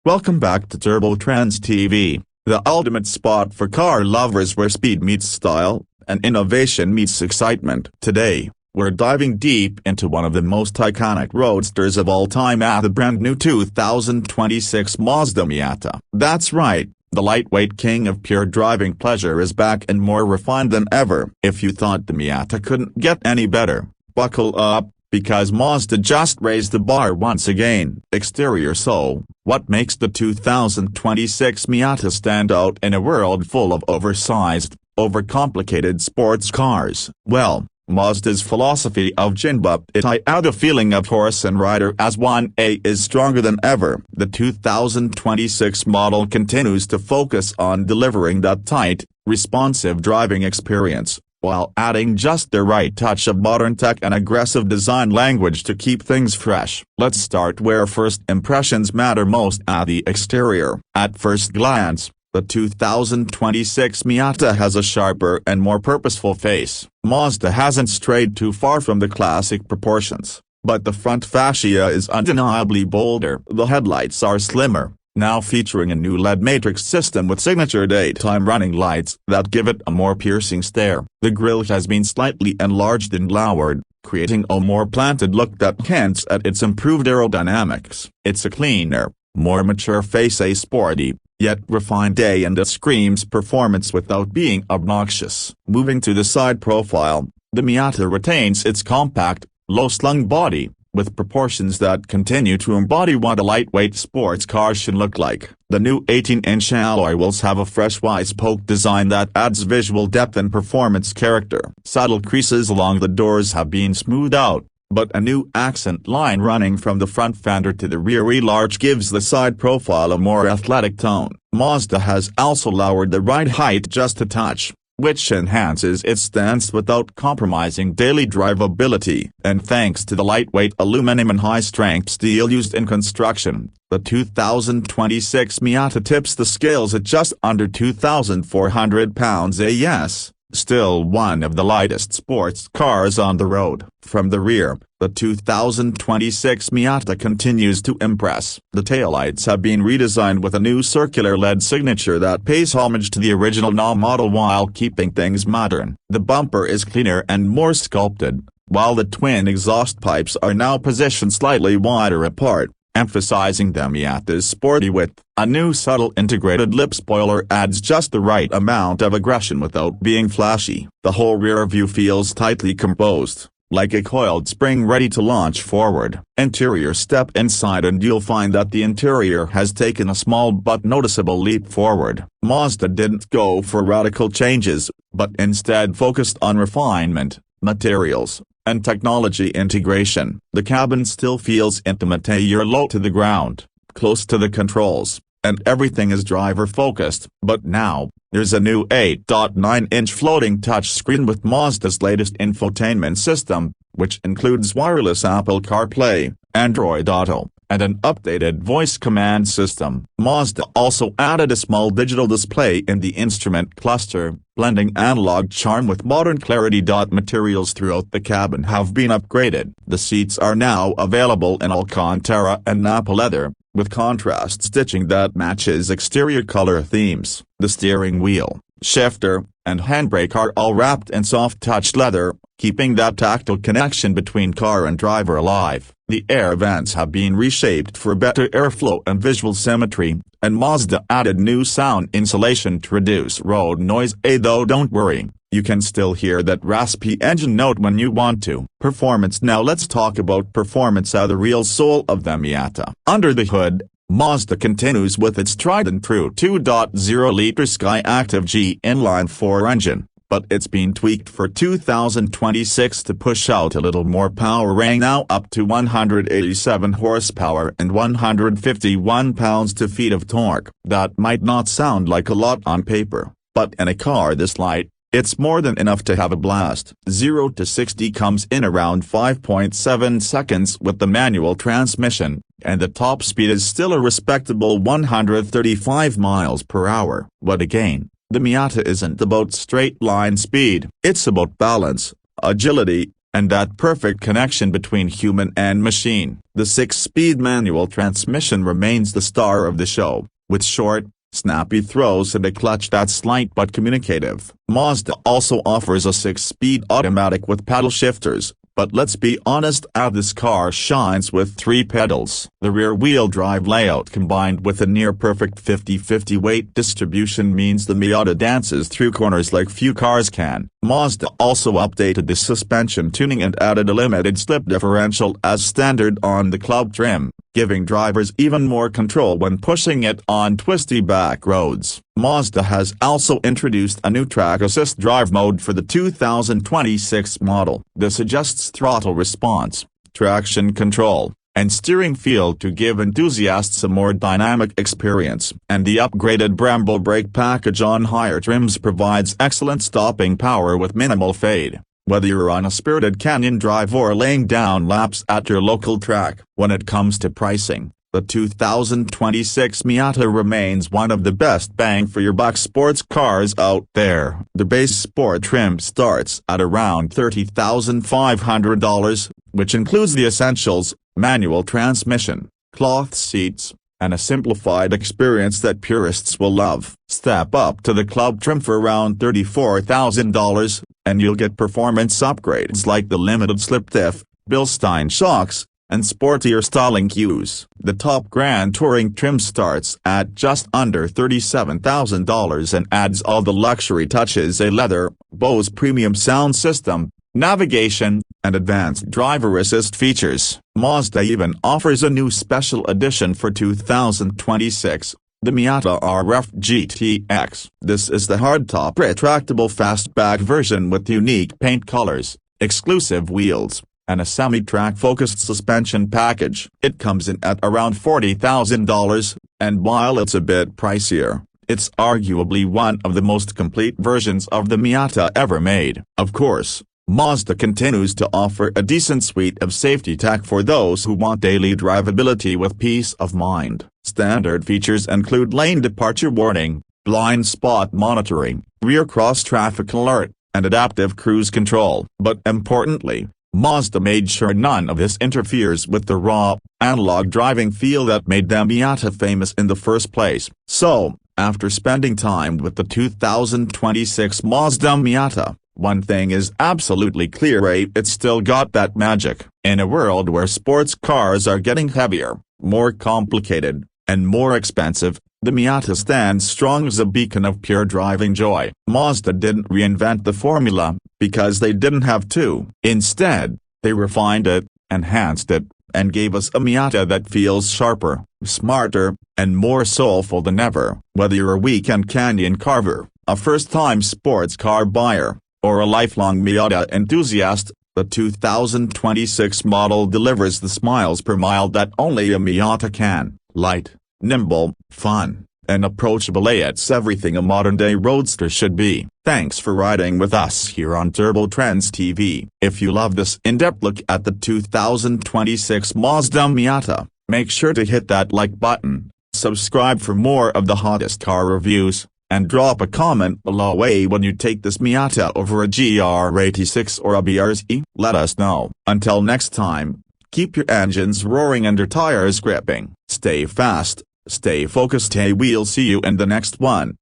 Welcome back to Turbo Trendz TV, the ultimate spot for car lovers where speed meets style, and innovation meets excitement. Today, we're diving deep into one of the most iconic roadsters of all time at the brand new 2026 Mazda Miata. That's right, the lightweight king of pure driving pleasure is back and more refined than ever. If you thought the Miata couldn't get any better, buckle up, because Mazda just raised the bar once again. Exterior. So, what makes the 2026 Miata stand out in a world full of oversized, overcomplicated sports cars? Well, Mazda's philosophy of gin but it I add a feeling of horse and rider as 1A is stronger than ever. The 2026 model continues to focus on delivering that tight, responsive driving experience, while adding just the right touch of modern tech and aggressive design language to keep things fresh. Let's start where first impressions matter most, at the exterior. At first glance, the 2026 Miata has a sharper and more purposeful face. Mazda hasn't strayed too far from the classic proportions, but the front fascia is undeniably bolder. The headlights are slimmer, now featuring a new LED matrix system with signature daytime running lights that give it a more piercing stare. The grille has been slightly enlarged and lowered, creating a more planted look that hints at its improved aerodynamics. It's a cleaner, more mature face, a sporty, yet refined A, and it screams performance without being obnoxious. Moving to the side profile, the Miata retains its compact, low-slung body, with proportions that continue to embody what a lightweight sports car should look like. The new 18-inch alloy wheels have a fresh wide-spoke design that adds visual depth and performance character. Subtle creases along the doors have been smoothed out, but a new accent line running from the front fender to the rear wheel arch gives the side profile a more athletic tone. Mazda has also lowered the ride height just a touch, which enhances its stance without compromising daily drivability. And thanks to the lightweight aluminum and high-strength steel used in construction, the 2026 Miata tips the scales at just under 2,400 pounds. Yes, still one of the lightest sports cars on the road. From the rear, the 2026 Miata continues to impress. The taillights have been redesigned with a new circular LED signature that pays homage to the original model while keeping things modern. The bumper is cleaner and more sculpted, while the twin exhaust pipes are now positioned slightly wider apart, emphasizing the Miata's sporty width. A new subtle integrated lip spoiler adds just the right amount of aggression without being flashy. The whole rear view feels tightly composed, like a coiled spring ready to launch forward. Interior. Step inside and you'll find that the interior has taken a small but noticeable leap forward. Mazda didn't go for radical changes, but instead focused on refinement, materials, and technology integration. The cabin still feels intimate. You're low to the ground, close to the controls, and everything is driver-focused. But now, there's a new 8.9-inch floating touchscreen with Mazda's latest infotainment system, which includes wireless Apple CarPlay, Android Auto, and an updated voice command system. Mazda also added a small digital display in the instrument cluster, blending analog charm with modern clarity. Materials throughout the cabin have been upgraded. The seats are now available in Alcantara and Napa leather, with contrast stitching that matches exterior color themes. The steering wheel, shifter, and handbrake are all wrapped in soft-touch leather, keeping that tactile connection between car and driver alive. The air vents have been reshaped for better airflow and visual symmetry, and Mazda added new sound insulation to reduce road noise. Though don't worry, you can still hear that raspy engine note when you want to. Performance. Now let's talk about performance, the real soul of the Miata. Under the hood, Mazda continues with its tried and true 2.0-liter SkyActiv G inline-4 engine, but it's been tweaked for 2026 to push out a little more power, ranging now up to 187 horsepower and 151 pounds-feet of torque. That might not sound like a lot on paper, but in a car this light, it's more than enough to have a blast. 0 to 60 comes in around 5.7 seconds with the manual transmission, and the top speed is still a respectable 135 miles per hour. But again, the Miata isn't about straight-line speed. It's about balance, agility, and that perfect connection between human and machine. The 6-speed manual transmission remains the star of the show, with short, snappy throws and a clutch that's light but communicative. Mazda also offers a 6-speed automatic with paddle shifters, but let's be honest, this car shines with 3 pedals. The rear-wheel drive layout combined with a near-perfect 50-50 weight distribution means the Miata dances through corners like few cars can. Mazda also updated the suspension tuning and added a limited slip differential as standard on the club trim, giving drivers even more control when pushing it on twisty back roads. Mazda has also introduced a new track assist drive mode for the 2026 model. This adjusts throttle response, traction control, and steering feel to give enthusiasts a more dynamic experience. And the upgraded Brembo brake package on higher trims provides excellent stopping power with minimal fade, whether you're on a spirited canyon drive or laying down laps at your local track. When it comes to pricing, the 2026 Miata remains one of the best bang-for-your-buck sports cars out there. The base sport trim starts at around $30,500, which includes the essentials, manual transmission, cloth seats, and a simplified experience that purists will love. Step up to the club trim for around $34,000, and you'll get performance upgrades like the limited slip diff, Bilstein shocks, and sportier styling cues. The top Grand Touring trim starts at just under $37,000 and adds all the luxury touches: a leather, Bose premium sound system, navigation, and advanced driver assist features. Mazda even offers a new special edition for 2026, the Miata RF GTX. This is the hardtop retractable fastback version with unique paint colors, exclusive wheels, and a semi-track focused suspension package. It comes in at around $40,000, and while it's a bit pricier, it's arguably one of the most complete versions of the Miata ever made. Of course, Mazda continues to offer a decent suite of safety tech for those who want daily drivability with peace of mind. Standard features include lane departure warning, blind spot monitoring, rear cross traffic alert, and adaptive cruise control. But importantly, Mazda made sure none of this interferes with the raw, analog driving feel that made the Miata famous in the first place. So, after spending time with the 2026 Mazda Miata, one thing is absolutely clear: it's still got that magic. In a world where sports cars are getting heavier, more complicated, and more expensive, the Miata stands strong as a beacon of pure driving joy. Mazda didn't reinvent the formula, because they didn't have to. Instead, they refined it, enhanced it, and gave us a Miata that feels sharper, smarter, and more soulful than ever. Whether you're a weekend canyon carver, a first-time sports car buyer, or a lifelong Miata enthusiast, the 2026 model delivers the smiles per mile that only a Miata can. Light, nimble, fun, and approachable. It's everything a modern-day roadster should be. Thanks for riding with us here on Turbo Trendz TV. If you love this in-depth look at the 2026 Mazda Miata, make sure to hit that like button, subscribe for more of the hottest car reviews, and drop a comment below when you take this Miata over a GR86 or a BRZ. Let us know. Until next time, keep your engines roaring and your tires gripping. Stay fast, stay focused. We'll see you in the next one.